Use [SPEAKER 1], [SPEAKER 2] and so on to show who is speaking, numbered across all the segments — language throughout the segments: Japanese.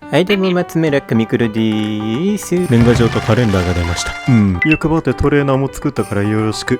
[SPEAKER 1] はい、どうも、松村神黒でーす。
[SPEAKER 2] 年賀状とカレンダーが出ました。欲張ってトレーナーも作ったからよろしく。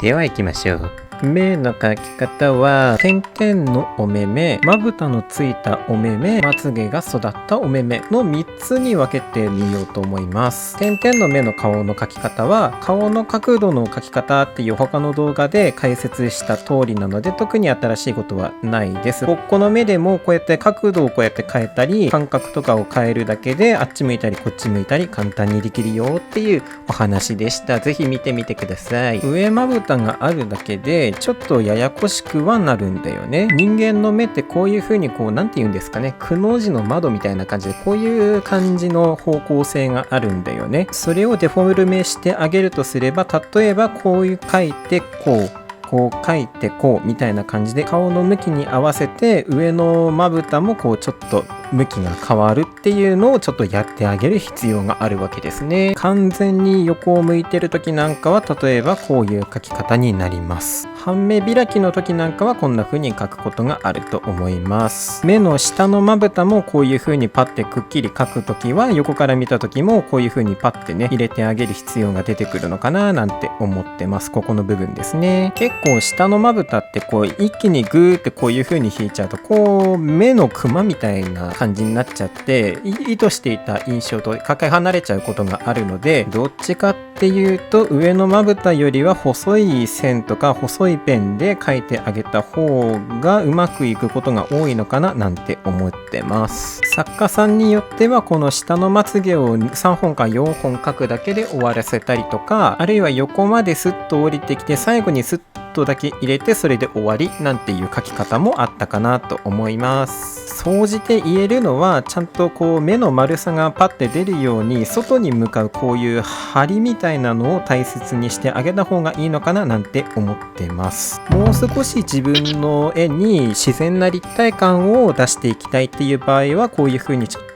[SPEAKER 1] では行きましょう。目の描き方は、点々のお目目、まぶたのついたお目目、まつげが育ったお目目の3つに分けてみようと思います。点々の目の顔の描き方は、顔の角度の描き方っていう他の動画で解説した通りなので、特に新しいことはないです。この目でもこうやって角度をこうやって変えたり、感覚とかを変えるだけで、あっち向いたりこっち向いたり簡単にできるよっていうお話でした。ぜひ見てみてください。上まぶたがあるだけで、ちょっとややこしくはなるんだよね。人間の目ってこういう風になんて言うんですかね、くの字の窓みたいな感じでこういう感じの方向性があるんだよね。それをデフォルメしてあげるとすれば、例えばこういう書いてこう書いてこうみたいな感じで顔の向きに合わせて上のまぶたもちょっと向きが変わるっていうのをちょっとやってあげる必要があるわけですね。完全に横を向いてる時なんかは例えばこういう書き方になります。半目開きの時なんかはこんな風に書くことがあると思います。目の下のまぶたもこういう風にパッてくっきり書く時は横から見た時もこういう風にパッてね入れてあげる必要が出てくるのかななんて思ってます。ここの部分ですね。結構下のまぶたって一気にグーってこういう風に引いちゃうと目のクマみたいな感じになっちゃって意図していた印象とかけ離れちゃうことがあるので、どっちかっていうと上のまぶたよりは細い線とか細いペンで描いてあげた方がうまくいくことが多いのかななんて思ってます。作家さんによってはこの下のまつげを3本か4本描くだけで終わらせたりとか、あるいは横までスッと降りてきて最後にスッとだけ入れてそれで終わりなんていう書き方もあったかなと思います。総じて言えるのはちゃんと目の丸さがパッて出るように外に向かうこういう針みたいなのを大切にしてあげた方がいいのかななんて思ってます。もう少し自分の絵に自然な立体感を出していきたいっていう場合はこういう風にちょっと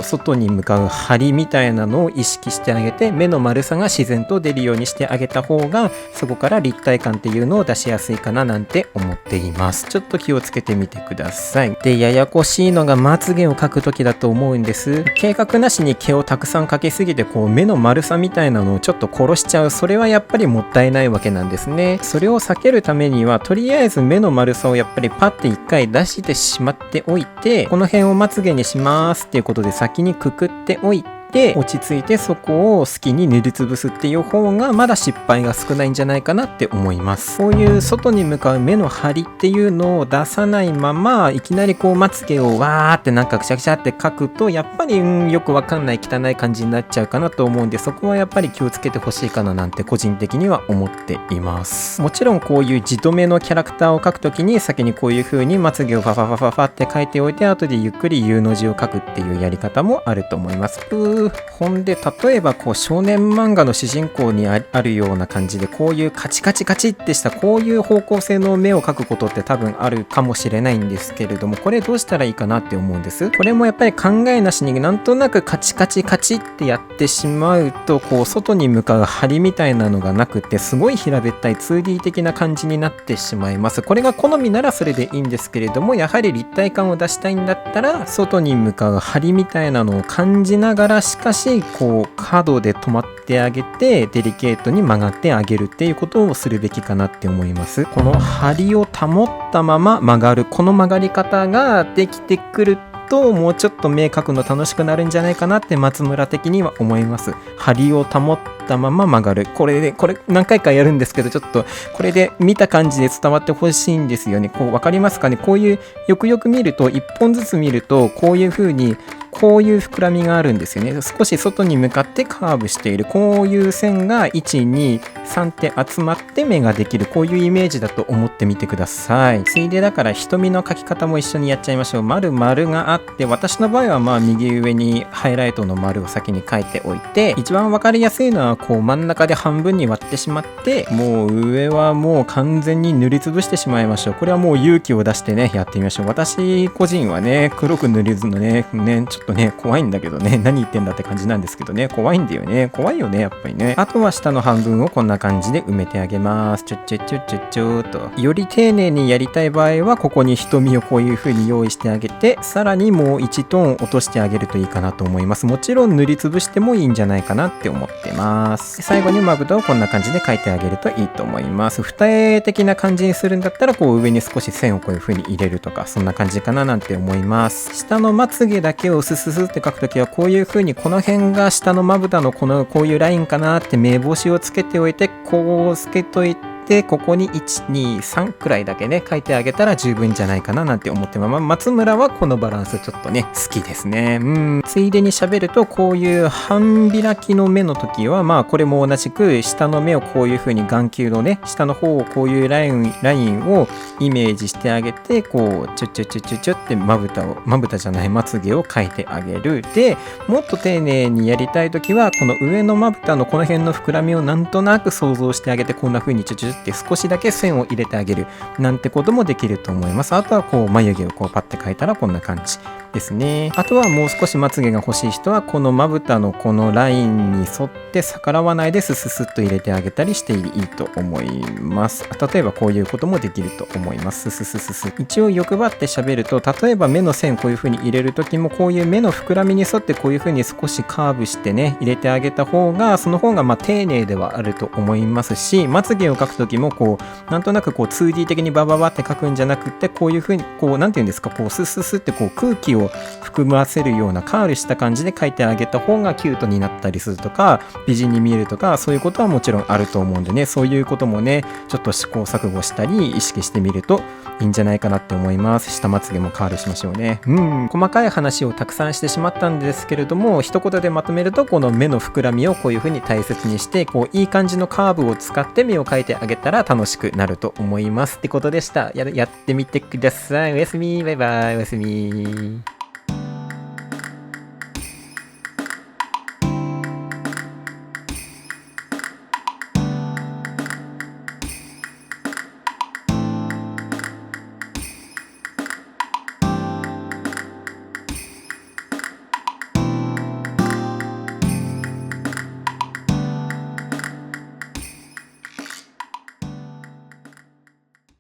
[SPEAKER 1] 外に向かう針みたいなのを意識してあげて目の丸さが自然と出るようにしてあげた方がそこから立体感っていうのを出しやすいかななんて思っています。ちょっと気をつけてみてください。で、ややこしいのがまつげを描く時だと思うんです。計画なしに毛をたくさん描きすぎて目の丸さみたいなのをちょっと殺しちゃう。それはやっぱりもったいないわけなんですね。それを避けるためにはとりあえず目の丸さをやっぱりパッて一回出してしまっておいて、この辺をまつげにしますっていうことで先にくくっておいて落ち着いてそこを好きに塗りつぶすっていう方がまだ失敗が少ないんじゃないかなって思います。こういう外に向かう目の張りっていうのを出さないままいきなりまつげをわーってなんかくしゃくしゃって描くとやっぱりよくわかんない汚い感じになっちゃうかなと思うんで、そこはやっぱり気をつけてほしいかななんて個人的には思っています。もちろんこういう自止めのキャラクターを描くときに先にこういう風にまつげをファファファファファって描いておいて後でゆっくり U の字を描くっていうやり方もあると思います。ほんで例えば少年漫画の主人公にあるような感じでこういうカチカチカチってしたこういう方向性の目を描くことって多分あるかもしれないんですけれども、これどうしたらいいかなって思うんです。これもやっぱり考えなしになんとなくカチカチカチってやってしまうと外に向かう針みたいなのがなくってすごい平べったい 2D 的な感じになってしまいます。これが好みならそれでいいんですけれども、やはり立体感を出したいんだったら外に向かう針みたいなのを感じながらしかし角で止まってあげてデリケートに曲がってあげるっていうことをするべきかなって思います。この針を保ったまま曲がる、この曲がり方ができてくるともうちょっと目描くの楽しくなるんじゃないかなって松村的には思います。針を保ったまま曲がる、これ何回かやるんですけど、ちょっとこれで見た感じで伝わってほしいんですよね。分かりますかね。こういうよくよく見ると1本ずつ見るとこういう風にこういう膨らみがあるんですよね。少し外に向かってカーブしているこういう線が1、2、3って集まって目ができる、こういうイメージだと思ってみてください。ついでだから瞳の描き方も一緒にやっちゃいましょう。丸があって私の場合は右上にハイライトの丸を先に描いておいて、一番分かりやすいのは真ん中で半分に割ってしまってもう上はもう完全に塗りつぶしてしまいましょう。これはもう勇気を出してねやってみましょう。私個人はね黒く塗りずのねちょっととね、怖いんだけどね、何言ってんだって感じなんですけどね、怖いんだよね。怖いよね、やっぱりね。あとは下の半分をこんな感じで埋めてあげます。ちょっと。より丁寧にやりたい場合は、ここに瞳をこういう風に用意してあげて、さらにもう1トーン落としてあげるといいかなと思います。もちろん塗りつぶしてもいいんじゃないかなって思ってます。最後にまぶたをこんな感じで描いてあげるといいと思います。二重的な感じにするんだったら、こう上に少し線をこういう風に入れるとか、そんな感じかななんて思います。下のまつげだけをスススって描くときは、こういう風にこの辺が下のまぶたのこういうラインかなって目星をつけておいて、こうつけといて、ここに1、2、3くらいだけね、書いてあげたら十分じゃないかななんて思ってます。松村はこのバランスちょっとね、好きですね。ついでに喋ると、こういう半開きの目の時は、まあこれも同じく下の目をこういう風に眼球のね、下の方をこういうラインをイメージしてあげて、こう、ちょってまぶたじゃない、まつげを描いてあげる。で、もっと丁寧にやりたい時は、この上のまぶたのこの辺の膨らみをなんとなく想像してあげて、こんな風にって少しだけ線を入れてあげるなんてこともできると思います。あとはこう眉毛をこうパッて描いたらこんな感じですね。あとはもう少しまつげが欲しい人はこのまぶたのこのラインに沿って逆らわないでススッと入れてあげたりしていいと思います。例えばこういうこともできると思います。スス。一応欲張って喋ると、例えば目の線こういう風に入れる時もこういう目の膨らみに沿ってこういう風に少しカーブしてね入れてあげた方がその方が丁寧ではあると思いますし、まつげを描く時もこうなんとなくこう 2D 的にバババって描くんじゃなくて、こういう風にこうなんていうんですか、こうススってこう空気を含ませるようなカールした感じで描いてあげた方がキュートになったりするとか美人に見えるとか、そういうことはもちろんあると思うんでね、そういうこともねちょっと試行錯誤したり意識してみるといいんじゃないかなって思います。下まつげもカールしましょうね。細かい話をたくさんしてしまったんですけれども、一言でまとめると、この目の膨らみをこういう風に大切にして、こういい感じのカーブを使って目を描いてあげたら楽しくなると思いますってことでした。やってみてください。おやすみ、バイバイ、おやすみ。